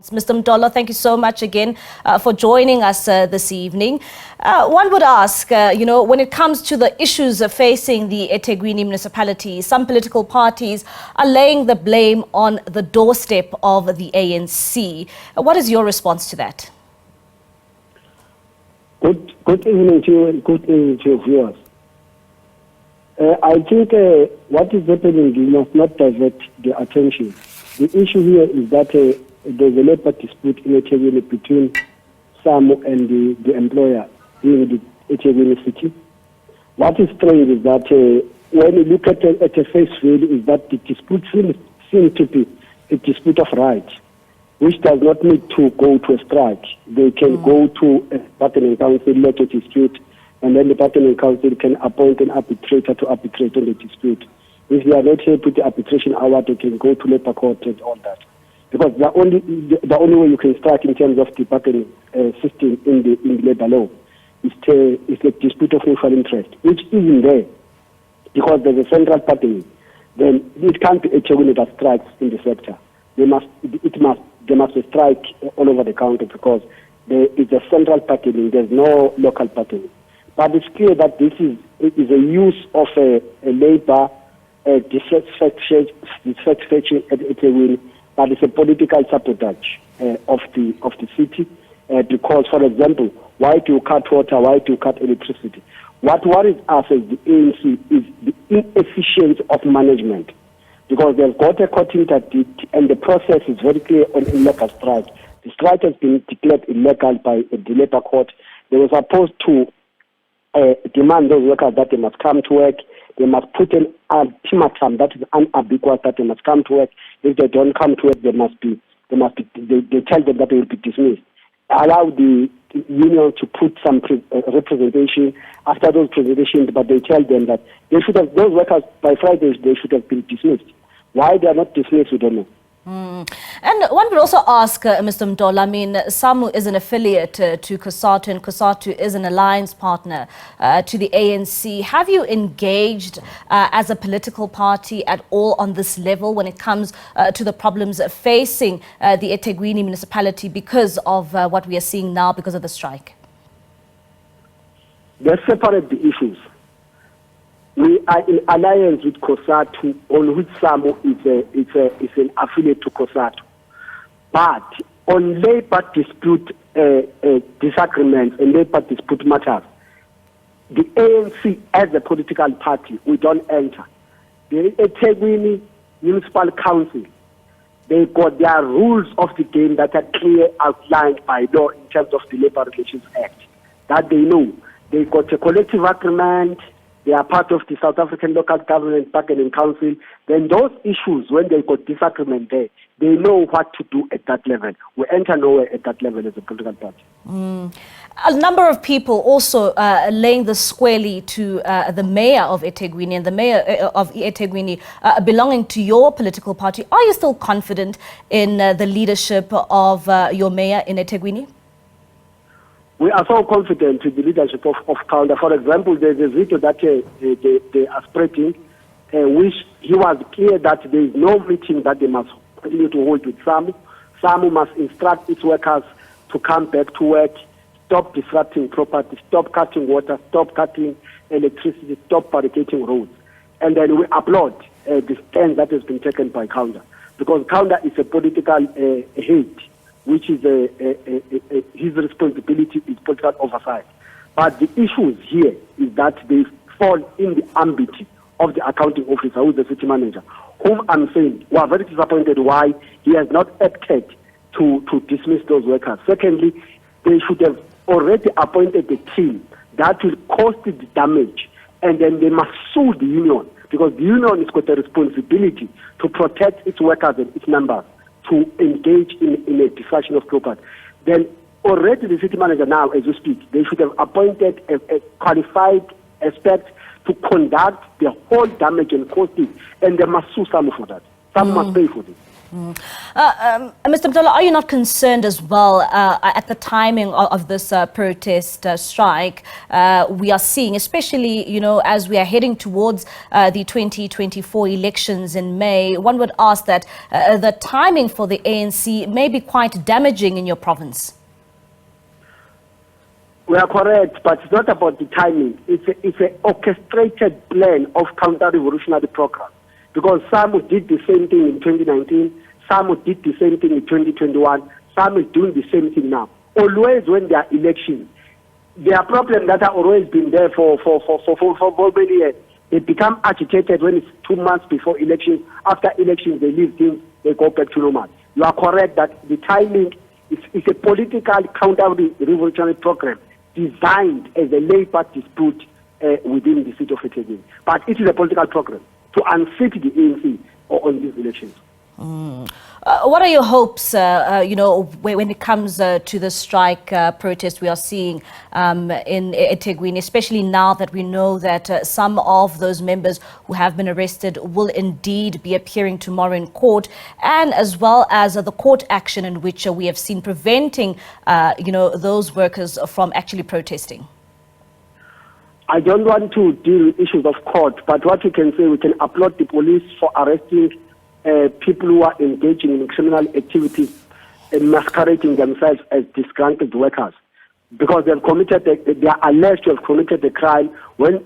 Mr. Mtolo, thank you so much again for joining us this evening. One would ask, when it comes to the issues facing the eThekwini municipality, some political parties are laying the blame on the doorstep of the ANC. What is your response to that? Good evening to you and good evening to your viewers. I think what is happening, you must not divert the attention. The issue here is that there's a labor dispute in eThekwini between SAMWU and the employer in the eThekwini city. What is strange is that when you look at the face value, is that the dispute seems to be a dispute of rights, which does not need to go to a strike. They can go to a bargaining council, lodge a dispute, and then the bargaining council can appoint an arbitrator to arbitrate on the dispute. If they are not happy with the arbitration hour, they can go to labor court and all that. Because the only way you can strike in terms of the bargaining system in the labor law is a dispute of mutual interest, which isn't there because there's a central bargaining. Then it can't be eThekwini that strikes in the sector. There must be strike all over the country because there is a central bargaining. There's no local bargaining. But it's clear that this is a use of a labor dissatisfaction at eThekwini. But it's a political sabotage of the city because, for example, why do you cut water? Why do you cut electricity? What worries us as the ANC is the inefficiency of management because they've got a court interdict and the process is very clear on illegal strike. The strike has been declared illegal by the labor court. They were supposed to demand those workers that they must come to work. They must put an ultimatum that is unambiguous that they must come to work. If they don't come to work, they tell them that they will be dismissed. Allow the union to put some representation after those presentations, but they tell them that those workers by Friday they should have been dismissed. Why they are not dismissed, we don't know. And one would also ask, Mr. Mtolo, I mean, SAMWU is an affiliate to COSATU and COSATU is an alliance partner to the ANC. Have you engaged as a political party at all on this level when it comes to the problems facing the eThekwini municipality because of what we are seeing now because of the strike? Let's separate the issues. We are in alliance with COSATU, on which SAMWU is an affiliate to COSATU. But on labor dispute disagreements and labor dispute matters, the ANC as a political party, we don't enter. The eThekwini Municipal Council, they got their rules of the game that are clear outlined by law in terms of the Labor Relations Act. That they know. They got a collective agreement. They are part of the South African Local Government Bargaining Council. Then those issues, when they got disagreement there, they know what to do at that level. We enter nowhere at that level as a political party. A number of people also laying the squarely to the mayor of eThekwini and the mayor of eThekwini belonging to your political party. Are you still confident in the leadership of your mayor in eThekwini? We are so confident with the leadership of Counter. For example, there's a video that they are spreading, which he was clear that there is no meeting that they must continue to hold with SAMWU. SAMWU must instruct its workers to come back to work, stop disrupting property, stop cutting water, stop cutting electricity, stop barricading roads. And then we applaud the stand that has been taken by Counter, because Counter is a political head, which is his responsibility is political oversight. But the issues here is that they fall in the ambit of the accounting officer, who is the city manager, whom I'm saying we are very disappointed why he has not acted to dismiss those workers. Secondly, they should have already appointed a team that will cause the damage, and then they must sue the union, because the union has got a responsibility to protect its workers and its members, to engage in a destruction of property. Then already the city manager now, as we speak, they should have appointed a qualified expert to conduct the whole damage and costing, and they must sue SAMWU for that. SAMWU must pay for this. Mr. Mtolo, are you not concerned as well at the timing of this protest strike we are seeing, especially, as we are heading towards the 2024 elections in May? One would ask that the timing for the ANC may be quite damaging in your province. We are correct, but it's not about the timing. It's an orchestrated plan of counter-revolutionary program. Because SAMWU did the same thing in 2019, SAMWU did the same thing in 2021, SAMWU is doing the same thing now. Always when there are elections, there are problems that have always been there for many years. They become agitated when it's 2 months before elections. After elections, they leave things, they go back to normal. You are correct that the timing is a political counter-revolutionary program designed as a labor dispute within the city of eThekwini. But it is a political program to unseat the ANC on these elections. What are your hopes, when it comes to the strike protest we are seeing in eThekwini, especially now that we know that some of those members who have been arrested will indeed be appearing tomorrow in court, and as well as the court action in which we have seen preventing, those workers from actually protesting? I don't want to deal with issues of court, but what we can say, we can applaud the police for arresting people who are engaging in criminal activities and masquerading themselves as disgruntled workers, because they are alleged to have committed a crime. We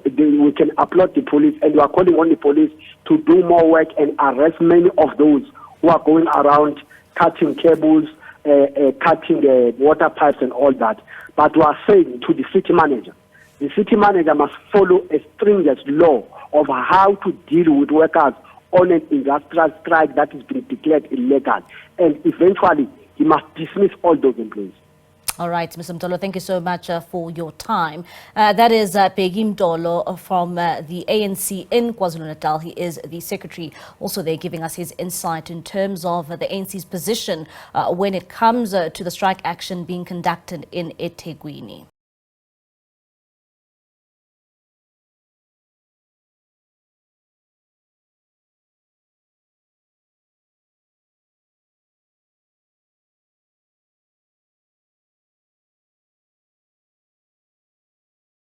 can applaud the police, and we are calling on the police to do more work and arrest many of those who are going around cutting cables, cutting water pipes and all that. But we are saying to the city manager must follow a stringent law of how to deal with workers on an industrial strike that has been declared illegal. And eventually, he must dismiss all those employees. All right, Mr. Mtolo, thank you so much for your time. That is Bheki Mtolo from the ANC in KwaZulu-Natal. He is the secretary, also there giving us his insight in terms of the ANC's position when it comes to the strike action being conducted in eThekwini.